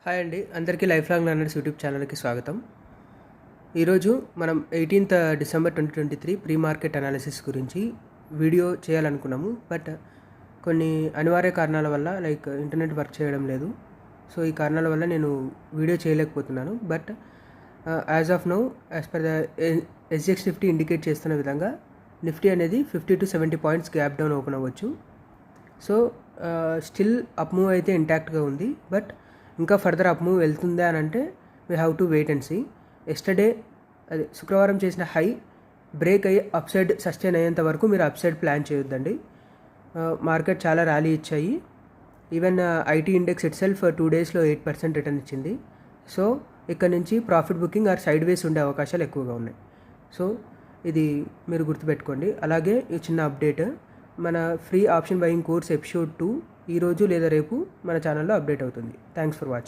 Hi అండి, అందరికీ life long learners YouTube ఛానల్కి స్వాగతం. ఈరోజు మనం 18th December 2023 pre market analysis గురించి వీడియో చేయాలనుకున్నాము. బట్ కొన్ని అనివార్య కారణాల వల్ల లైక్ ఇంటర్నెట్ వర్క్ చేయడం లేదు. సో ఈ కారణాల వల్ల నేను వీడియో చేయలేకపోతున్నాను. But as of now as per the SGX Nifty indicate చేస్తున్న విధంగా నిఫ్టీ అనేది 50 to 70 points gap down open అవ్వచ్చు. సో స్టిల్ అప్ మూవ్ అయితే ఇంటాక్ట్గా ఉంది. బట్ ఇంకా ఫర్దర్ అప్ మూవ్ వెళ్తుందా అని అంటే we have to wait and see. Yesterday అదే శుక్రవారం చేసిన హై బ్రేక్ అయ్యి అప్ సైడ్ సస్టైన్ అయ్యేంత వరకు మీరు అప్ సైడ్ ప్లాన్ చేయొద్దండి. మార్కెట్ చాలా ర్యాలీ ఇచ్చాయి. Even IT index itself 2 డేస్లో 8% రిటర్న్ ఇచ్చింది. సో ఇక్కడ నుంచి profit booking or sideways ఉండే అవకాశాలు ఎక్కువగా ఉన్నాయి. సో ఇది మీరు గుర్తుపెట్టుకోండి. అలాగే ఈ చిన్న అప్డేట్, మన free option buying course episode 2 ఈరోజు లేదా రేపు మన ఛానల్లో అప్డేట్ అవుతుంది. Thanks for watching.